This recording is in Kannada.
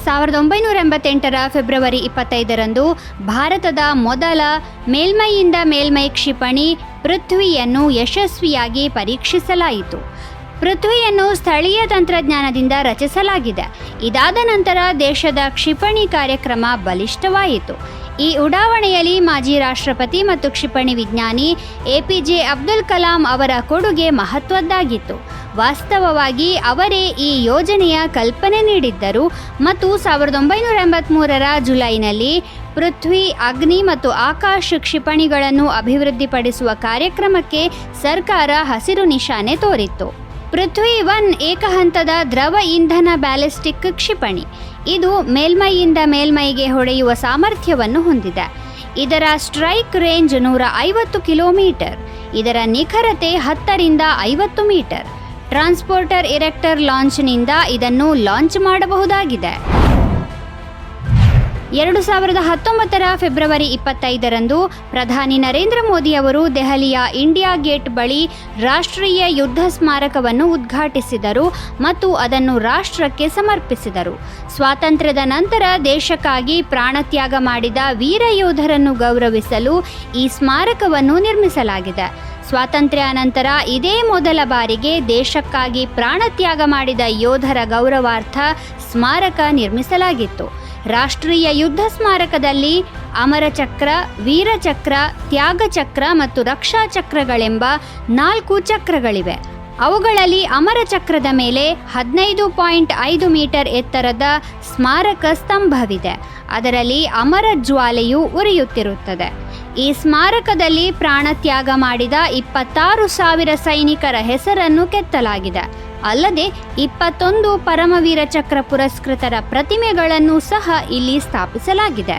1988ರ ಫೆಬ್ರವರಿ 25ರಂದು ಭಾರತದ ಮೊದಲ ಮೇಲ್ಮೈಯಿಂದ ಮೇಲ್ಮೈ ಕ್ಷಿಪಣಿ ಪೃಥ್ವಿಯನ್ನು ಯಶಸ್ವಿಯಾಗಿ ಪರೀಕ್ಷಿಸಲಾಯಿತು. ಪೃಥ್ವಿಯನ್ನು ಸ್ಥಳೀಯ ತಂತ್ರಜ್ಞಾನದಿಂದ ರಚಿಸಲಾಗಿದೆ. ಇದಾದ ನಂತರ ದೇಶದ ಕ್ಷಿಪಣಿ ಕಾರ್ಯಕ್ರಮ ಬಲಿಷ್ಠವಾಯಿತು. ಈ ಉಡಾವಣೆಯಲ್ಲಿ ಮಾಜಿ ರಾಷ್ಟ್ರಪತಿ ಮತ್ತು ಕ್ಷಿಪಣಿ ವಿಜ್ಞಾನಿ APJ ಅಬ್ದುಲ್ ಕಲಾಂ ಅವರ ಕೊಡುಗೆ ಮಹತ್ವದ್ದಾಗಿತ್ತು. ವಾಸ್ತವವಾಗಿ ಅವರೇ ಈ ಯೋಜನೆಯ ಕಲ್ಪನೆ ನೀಡಿದ್ದರು ಮತ್ತು 1983ರ ಜುಲೈನಲ್ಲಿ ಪೃಥ್ವಿ, ಅಗ್ನಿ ಮತ್ತು ಆಕಾಶ್ ಕ್ಷಿಪಣಿಗಳನ್ನು ಅಭಿವೃದ್ಧಿಪಡಿಸುವ ಕಾರ್ಯಕ್ರಮಕ್ಕೆ ಸರ್ಕಾರ ಹಸಿರು ನಿಶಾನೆ ತೋರಿತ್ತು. ಪೃಥ್ವಿ-1 ಏಕಹಂತದ ದ್ರವ ಇಂಧನ ಬ್ಯಾಲಿಸ್ಟಿಕ್ ಕ್ಷಿಪಣಿ. ಇದು ಮೇಲ್ಮೈಯಿಂದ ಮೇಲ್ಮೈಗೆ ಹೊಡೆಯುವ ಸಾಮರ್ಥ್ಯವನ್ನು ಹೊಂದಿದೆ. ಇದರ ಸ್ಟ್ರೈಕ್ ರೇಂಜ್ 150 ಕಿಲೋಮೀಟರ್. ಇದರ ನಿಖರತೆ 10ರಿಂದ 50 ಮೀಟರ್. ಟ್ರಾನ್ಸ್ಪೋರ್ಟರ್ ಇರೆಕ್ಟರ್ ಲಾಂಚ್ನಿಂದ ಇದನ್ನು ಲಾಂಚ್ ಮಾಡಬಹುದಾಗಿದೆ. 2019ರ ಫೆಬ್ರವರಿ 25ರಂದು ಪ್ರಧಾನಿ ನರೇಂದ್ರ ಮೋದಿ ಅವರು ದೆಹಲಿಯ ಇಂಡಿಯಾ ಗೇಟ್ ಬಳಿ ರಾಷ್ಟ್ರೀಯ ಯುದ್ಧ ಸ್ಮಾರಕವನ್ನು ಉದ್ಘಾಟಿಸಿದರು ಮತ್ತು ಅದನ್ನು ರಾಷ್ಟ್ರಕ್ಕೆ ಸಮರ್ಪಿಸಿದರು. ಸ್ವಾತಂತ್ರ್ಯದ ನಂತರ ದೇಶಕ್ಕಾಗಿ ಪ್ರಾಣತ್ಯಾಗ ಮಾಡಿದ ವೀರ ಯೋಧರನ್ನು ಗೌರವಿಸಲು ಈ ಸ್ಮಾರಕವನ್ನು ನಿರ್ಮಿಸಲಾಗಿದೆ. ಸ್ವಾತಂತ್ರ್ಯಾನಂತರ ಇದೇ ಮೊದಲ ಬಾರಿಗೆ ದೇಶಕ್ಕಾಗಿ ಪ್ರಾಣತ್ಯಾಗ ಮಾಡಿದ ಯೋಧರ ಗೌರವಾರ್ಥ ಸ್ಮಾರಕ ನಿರ್ಮಿಸಲಾಗಿತ್ತು. ರಾಷ್ಟ್ರೀಯ ಯುದ್ಧ ಸ್ಮಾರಕದಲ್ಲಿ ಅಮರಚಕ್ರ, ವೀರಚಕ್ರ, ತ್ಯಾಗಚಕ್ರ ಮತ್ತು ರಕ್ಷಾ ಚಕ್ರಗಳೆಂಬ 4 ಚಕ್ರಗಳಿವೆ. ಅವುಗಳಲ್ಲಿ ಅಮರಚಕ್ರದ ಮೇಲೆ 15.5 ಮೀಟರ್ ಎತ್ತರದ ಸ್ಮಾರಕ ಸ್ತಂಭವಿದೆ. ಅದರಲ್ಲಿ ಅಮರ ಜ್ವಾಲೆಯು ಉರಿಯುತ್ತಿರುತ್ತದೆ. ಈ ಸ್ಮಾರಕದಲ್ಲಿ ಪ್ರಾಣತ್ಯಾಗ ಮಾಡಿದ 26,000 ಸೈನಿಕರ ಹೆಸರನ್ನು ಕೆತ್ತಲಾಗಿದೆ. ಅಲ್ಲದೆ 21 ಪರಮವೀರ ಚಕ್ರ ಪುರಸ್ಕೃತರ ಪ್ರತಿಮೆಗಳನ್ನು ಸಹ ಇಲ್ಲಿ ಸ್ಥಾಪಿಸಲಾಗಿದೆ.